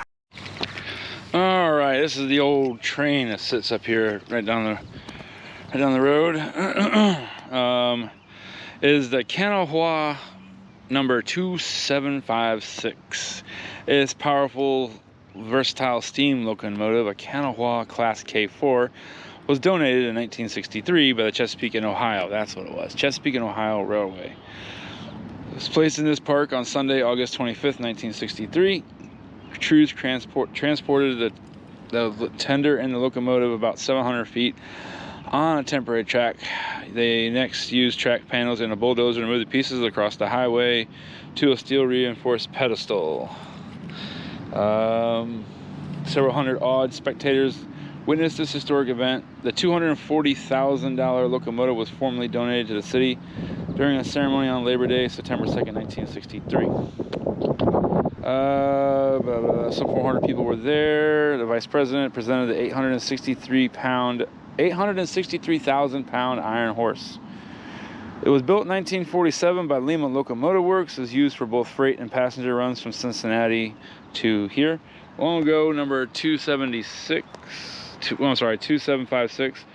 All right, this is the old train that sits up here right down the road. Is the Kanawha number 2756. It's powerful, versatile steam locomotive, a Kanawha Class K4, was donated in 1963 by the Chesapeake and Ohio. That's what it was, Chesapeake and Ohio Railway. It was placed in this park on Sunday, August 25th, 1963. Crews transported the tender and the locomotive about 700 feet on a temporary track. They next used track panels and a bulldozer to move the pieces across the highway to a steel reinforced pedestal. Several hundred odd spectators witnessed this historic event. The $240,000 locomotive was formally donated to the city during a ceremony on Labor Day, September 2nd, 1963. Some 400 people were there. The vice president presented the 863,000 pound iron horse. It was built in 1947 by Lima Locomotive Works. It was used for both freight and passenger runs from Cincinnati to here. Long ago, number 2756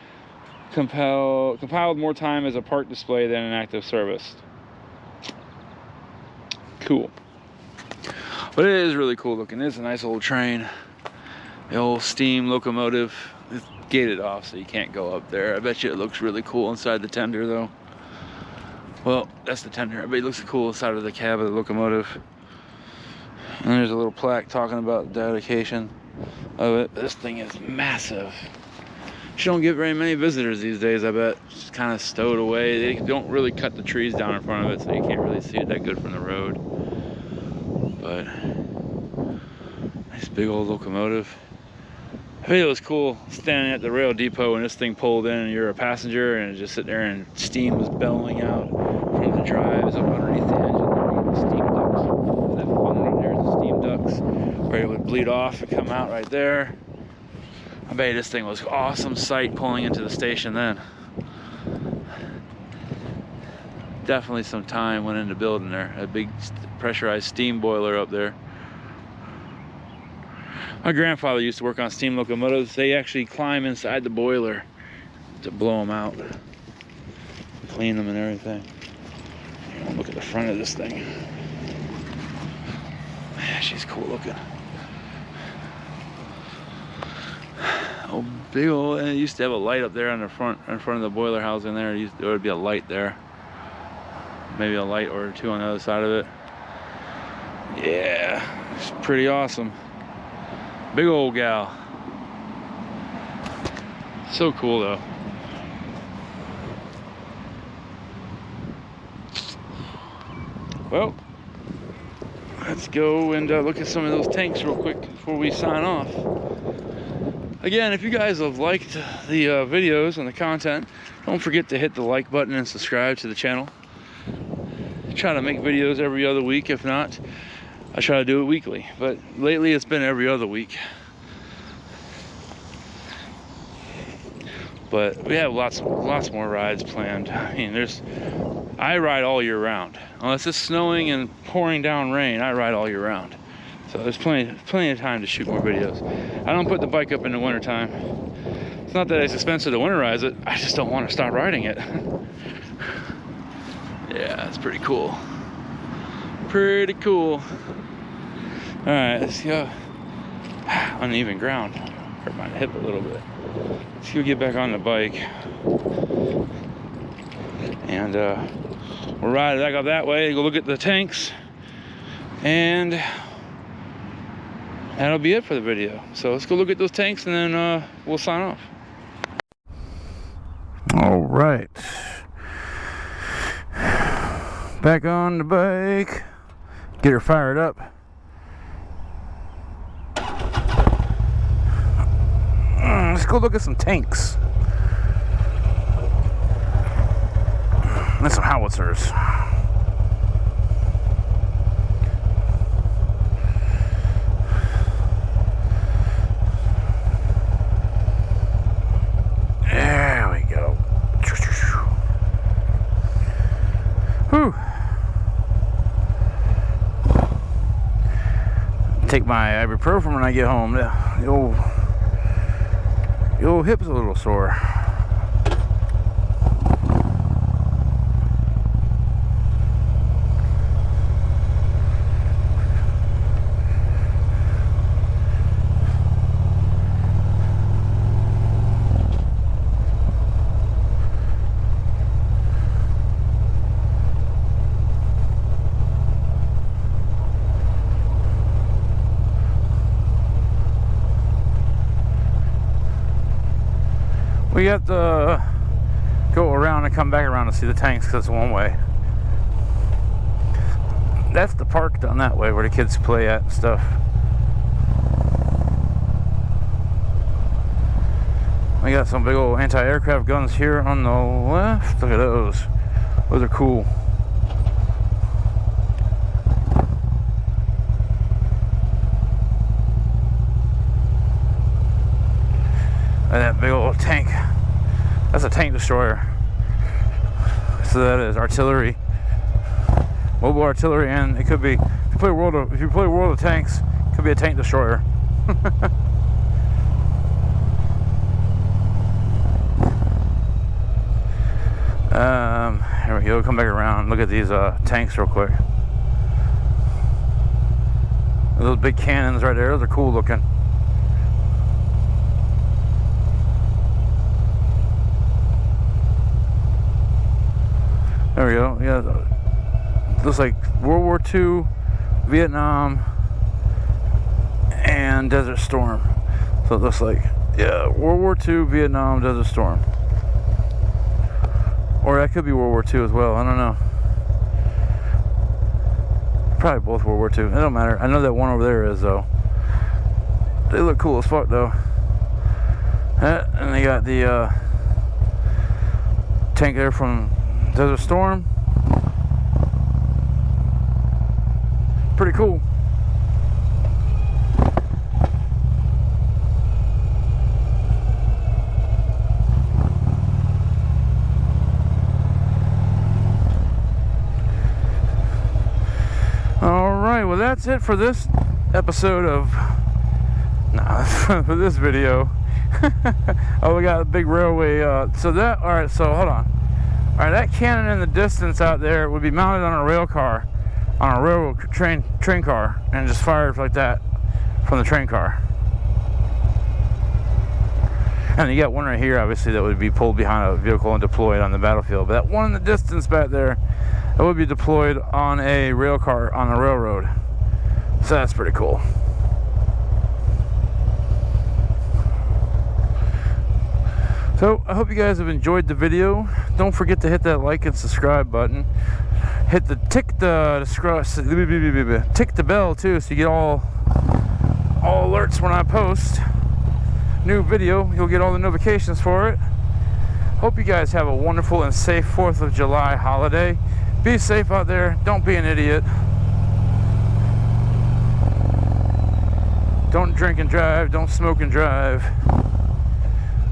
compiled more time as a park display than an active service. Cool. But it is really cool looking. It's a nice old train. The old steam locomotive. It's gated off so you can't go up there. I bet you it looks really cool inside the tender though. Well, that's the tender. I bet it looks cool inside of the cab of the locomotive. And there's a little plaque talking about the dedication of it. This thing is massive. You don't get very many visitors these days, I bet. It's just kind of stowed away. They don't really cut the trees down in front of it, so you can't really see it that good from the road. But nice big old locomotive. I think it was cool standing at the rail depot when this thing pulled in and you're a passenger and just sitting there and steam was bellowing out from the drives up underneath the engine. There were the steam ducts. That funnel there is the steam ducts where it would bleed off and come out right there. I bet this thing was an awesome sight pulling into the station then. Definitely some time went into building there. A big pressurized steam boiler up there. My grandfather used to work on steam locomotives. They actually climb inside the boiler to blow them out, clean them and everything. Look at the front of this thing. Man, she's cool looking. Oh, big old, and it used to have a light up there on the front, in front of the boiler housing there. There would be a light there. Maybe a light or two on the other side of it. Yeah, it's pretty awesome. Big old gal. So cool though. Well, let's go and look at some of those tanks real quick before we sign off. Again, if you guys have liked the videos and the content, don't forget to hit the like button and subscribe to the channel. I try to make videos every other week. If not, I try to do it weekly, but lately it's been every other week. But we have lots more rides planned. I mean, I ride all year round. Unless it's snowing and pouring down rain, I ride all year round. So there's plenty of time to shoot more videos. I don't put the bike up in the winter time. It's not that it's expensive to winterize it, I just don't want to stop riding it. Yeah, it's pretty cool. Pretty cool. All right, let's go. Uneven ground. Hurt my hip a little bit. Let's go get back on the bike. And we'll ride back up that way, go look at the tanks. And that'll be it for the video. So let's go look at those tanks and then we'll sign off. All right. Back on the bike. Get her fired up. Let's go look at some tanks. And some howitzers. There we go. Whew. Take my ibuprofen when I get home. The old hip's a little sore. We have to go around and come back around to see the tanks because it's one way. That's the park down that way where the kids play at and stuff. We got some big old anti-aircraft guns here on the left. Look at those. Those are cool. And that big old tank. That's a tank destroyer. So that is artillery, mobile artillery, and it could be. If you play World of Tanks, it could be a tank destroyer. Here we go. Come back around. Look at these tanks real quick. Those big cannons right there. Those are cool looking. There we go. Yeah, looks like World War II, Vietnam, and Desert Storm. So it looks like, yeah, World War II, Vietnam, Desert Storm. Or that could be World War II as well. I don't know. Probably both World War II. It don't matter. I know that one over there is though. They look cool as fuck though. And they got the tank there from Desert Storm. Pretty cool. Alright, well that's it for this episode of for this video. Oh, we got a big railway so that, alright, so hold on. Alright, that cannon in the distance out there would be mounted on a rail car, on a railroad train car, and just fired like that from the train car. And you got one right here, obviously, that would be pulled behind a vehicle and deployed on the battlefield. But that one in the distance back there, that would be deployed on a rail car on a railroad. So that's pretty cool. So I hope you guys have enjoyed the video. Don't forget to hit that like and subscribe button. Hit the tick the bell too, so you get all alerts when I post new video. You'll get all the notifications for it. Hope you guys have a wonderful and safe 4th of July holiday. Be safe out there. Don't be an idiot. Don't drink and drive. Don't smoke and drive.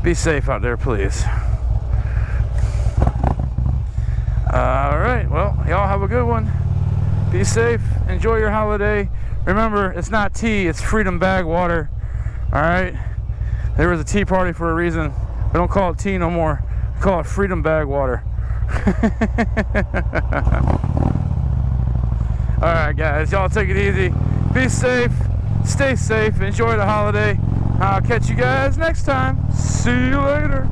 Be safe out there, please. Alright, well, y'all have a good one. Be safe. Enjoy your holiday. Remember, it's not tea, it's freedom bag water. Alright? There was a tea party for a reason. We don't call it tea no more. We call it freedom bag water. Alright, guys. Y'all take it easy. Be safe. Stay safe. Enjoy the holiday. I'll catch you guys next time. See you later.